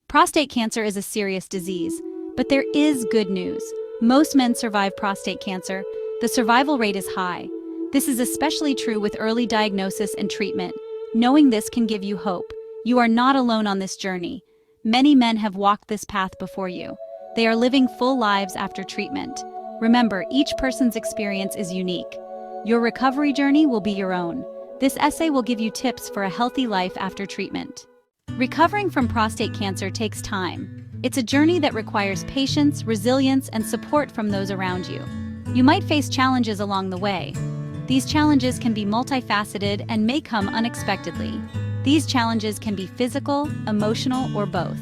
Prostate cancer is a serious disease, but there is good news. Most men survive prostate cancer. The survival rate is high. This is especially true with early diagnosis and treatment. Knowing this can give you hope. You are not alone on this journey. Many men have walked this path before you. They are living full lives after treatment. Remember, each person's experience is unique. Your recovery journey will be your own. This essay will give you tips for a healthy life after treatment. Recovering from prostate cancer takes time. It's a journey that requires patience, resilience, and support from those around you. You might face challenges along the way. These challenges can be multifaceted and may come unexpectedly. These challenges can be physical, emotional, or both.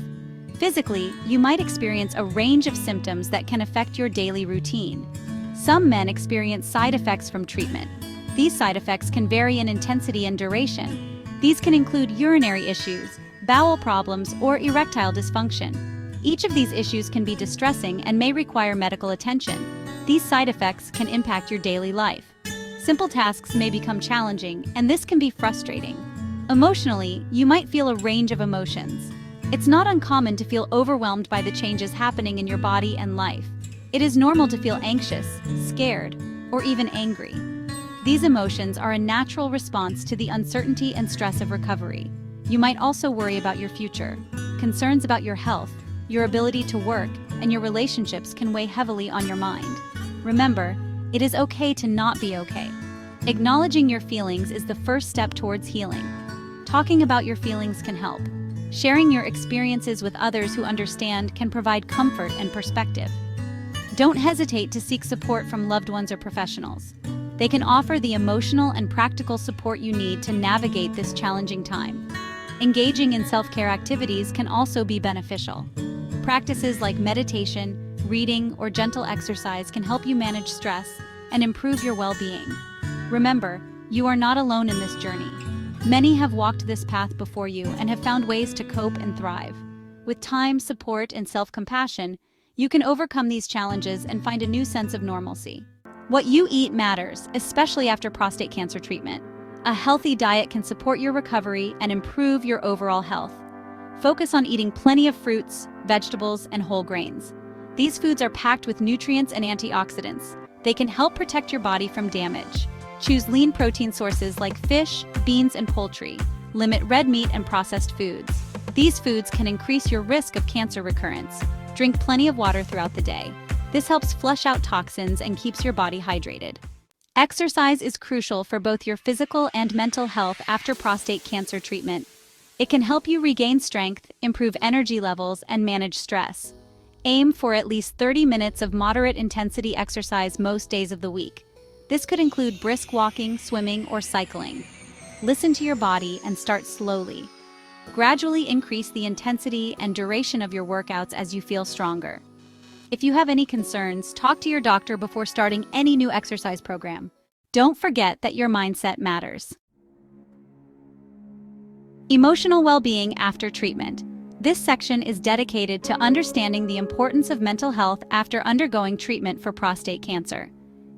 Physically, you might experience a range of symptoms that can affect your daily routine. Some men experience side effects from treatment. These side effects can vary in intensity and duration. These can include urinary issues, bowel problems, or erectile dysfunction. Each of these issues can be distressing and may require medical attention. These side effects can impact your daily life. Simple tasks may become challenging, and this can be frustrating. Emotionally, you might feel a range of emotions. It's not uncommon to feel overwhelmed by the changes happening in your body and life. It is normal to feel anxious, scared, or even angry. These emotions are a natural response to the uncertainty and stress of recovery. You might also worry about your future. Concerns about your health, your ability to work, and your relationships can weigh heavily on your mind. Remember, it is okay to not be okay. Acknowledging your feelings is the first step towards healing. Talking about your feelings can help. Sharing your experiences with others who understand can provide comfort and perspective. Don't hesitate to seek support from loved ones or professionals. They can offer the emotional and practical support you need to navigate this challenging time. Engaging in self-care activities can also be beneficial. Practices like meditation, reading, or gentle exercise can help you manage stress and improve your well-being. Remember, you are not alone in this journey. Many have walked this path before you and have found ways to cope and thrive. With time, support, and self-compassion, you can overcome these challenges and find a new sense of normalcy. What you eat matters, especially after prostate cancer treatment. A healthy diet can support your recovery and improve your overall health. Focus on eating plenty of fruits, vegetables, and whole grains. These foods are packed with nutrients and antioxidants. They can help protect your body from damage. Choose lean protein sources like fish, beans, and poultry. Limit red meat and processed foods. These foods can increase your risk of cancer recurrence. Drink plenty of water throughout the day. This helps flush out toxins and keeps your body hydrated. Exercise is crucial for both your physical and mental health after prostate cancer treatment. It can help you regain strength, improve energy levels, and manage stress. Aim for at least 30 minutes of moderate intensity exercise most days of the week. This could include brisk walking, swimming, or cycling. Listen to your body and start slowly. Gradually increase the intensity and duration of your workouts as you feel stronger. If you have any concerns, talk to your doctor before starting any new exercise program. Don't forget that your mindset matters. Emotional well-being after treatment. This section is dedicated to understanding the importance of mental health after undergoing treatment for prostate cancer.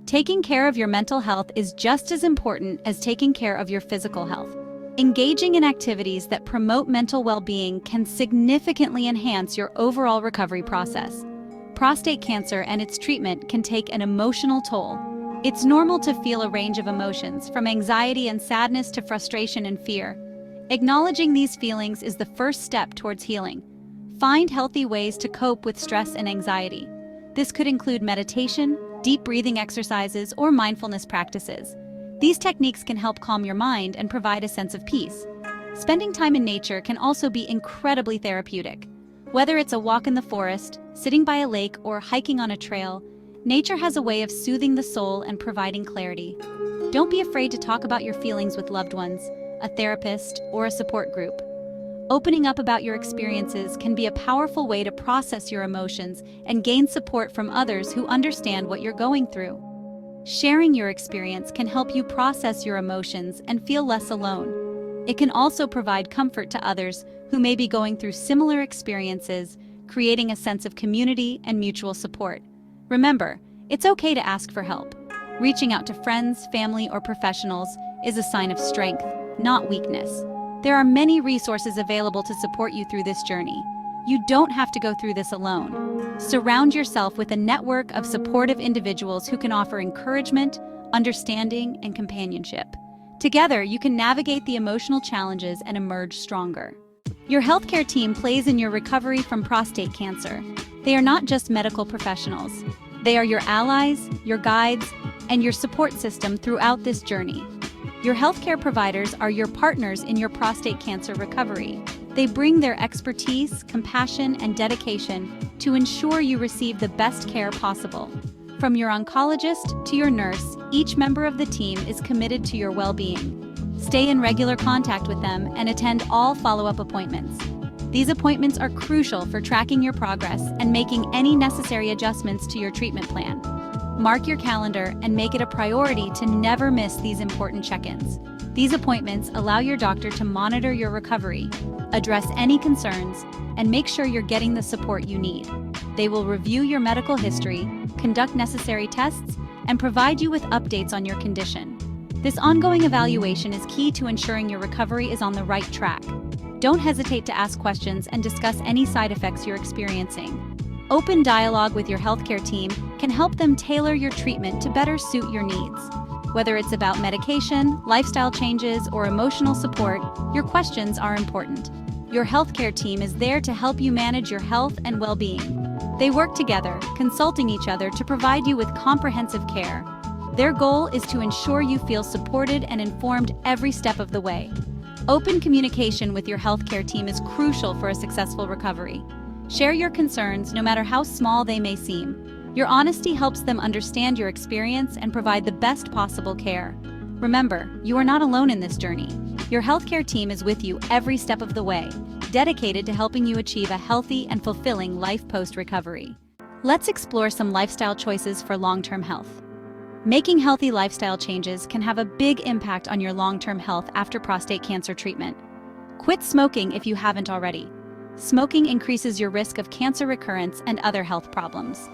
Taking care of your mental health is just as important as taking care of your physical health. Engaging in activities that promote mental well-being can significantly enhance your overall recovery process. Prostate cancer and its treatment can take an emotional toll. It's normal to feel a range of emotions, from anxiety and sadness to frustration and fear. Acknowledging these feelings is the first step towards healing. Find healthy ways to cope with stress and anxiety. This could include meditation, deep breathing exercises, or mindfulness practices. These techniques can help calm your mind and provide a sense of peace. Spending time in nature can also be incredibly therapeutic. Whether it's a walk in the forest, sitting by a lake, or hiking on a trail, nature has a way of soothing the soul and providing clarity. Don't be afraid to talk about your feelings with loved ones, a therapist, or a support group. Opening up about your experiences can be a powerful way to process your emotions and gain support from others who understand what you're going through. Sharing your experience can help you process your emotions and feel less alone. It can also provide comfort to others who may be going through similar experiences, creating a sense of community and mutual support. Remember, it's okay to ask for help. Reaching out to friends, family, or professionals is a sign of strength, not weakness. There are many resources available to support you through this journey. You don't have to go through this alone. Surround yourself with a network of supportive individuals who can offer encouragement, understanding, and companionship. Together, you can navigate the emotional challenges and emerge stronger. Your healthcare team plays in your recovery from prostate cancer. They are not just medical professionals. They are your allies, your guides, and your support system throughout this journey. Your healthcare providers are your partners in your prostate cancer recovery. They bring their expertise, compassion, and dedication to ensure you receive the best care possible. From your oncologist to your nurse, each member of the team is committed to your well-being. Stay in regular contact with them and attend all follow-up appointments. These appointments are crucial for tracking your progress and making any necessary adjustments to your treatment plan. Mark your calendar and make it a priority to never miss these important check-ins. These appointments allow your doctor to monitor your recovery, address any concerns, and make sure you're getting the support you need. They will review your medical history, conduct necessary tests, and provide you with updates on your condition. This ongoing evaluation is key to ensuring your recovery is on the right track. Don't hesitate to ask questions and discuss any side effects you're experiencing. Open dialogue with your healthcare team can help them tailor your treatment to better suit your needs. Whether it's about medication, lifestyle changes, or emotional support, your questions are important. Your healthcare team is there to help you manage your health and well-being. They work together, consulting each other to provide you with comprehensive care. Their goal is to ensure you feel supported and informed every step of the way. Open communication with your healthcare team is crucial for a successful recovery. Share your concerns, no matter how small they may seem. Your honesty helps them understand your experience and provide the best possible care. Remember, you are not alone in this journey. Your healthcare team is with you every step of the way, dedicated to helping you achieve a healthy and fulfilling life post-recovery. Let's explore some lifestyle choices for long-term health. Making healthy lifestyle changes can have a big impact on your long-term health after prostate cancer treatment. Quit smoking if you haven't already. Smoking increases your risk of cancer recurrence and other health problems.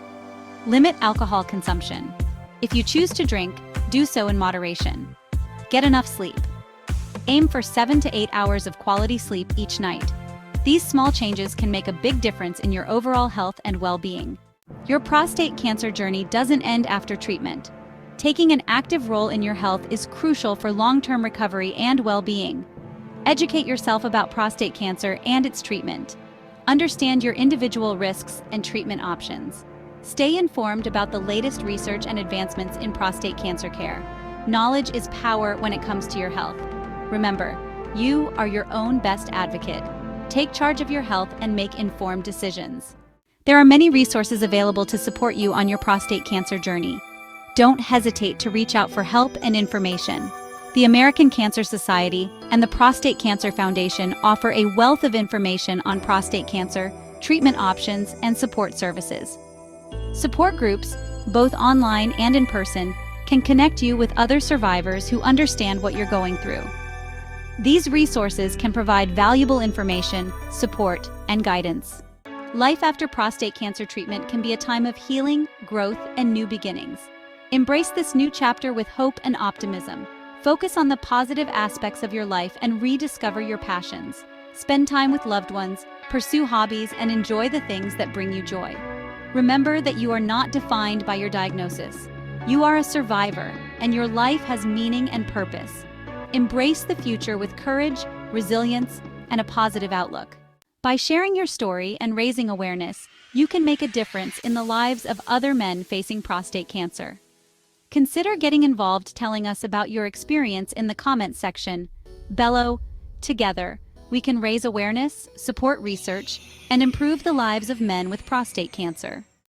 Limit alcohol consumption. If you choose to drink, do so in moderation. Get enough sleep. Aim for 7 to 8 hours of quality sleep each night. These small changes can make a big difference in your overall health and well-being. Your prostate cancer journey doesn't end after treatment. Taking an active role in your health is crucial for long-term recovery and well-being. Educate yourself about prostate cancer and its treatment. Understand your individual risks and treatment options. Stay informed about the latest research and advancements in prostate cancer care. Knowledge is power when it comes to your health. Remember, you are your own best advocate. Take charge of your health and make informed decisions. There are many resources available to support you on your prostate cancer journey. Don't hesitate to reach out for help and information. The American Cancer Society and the Prostate Cancer Foundation offer a wealth of information on prostate cancer, treatment options, and support services. Support groups, both online and in person, can connect you with other survivors who understand what you're going through. These resources can provide valuable information, support, and guidance. Life after prostate cancer treatment can be a time of healing, growth, and new beginnings. Embrace this new chapter with hope and optimism. Focus on the positive aspects of your life and rediscover your passions. Spend time with loved ones, pursue hobbies, and enjoy the things that bring you joy. Remember that you are not defined by your diagnosis. You are a survivor, and your life has meaning and purpose. Embrace the future with courage, resilience, and a positive outlook. By sharing your story and raising awareness, you can make a difference in the lives of other men facing prostate cancer. Consider getting involved, telling us about your experience in the comments section. Below, together, we can raise awareness, support research, and improve the lives of men with prostate cancer.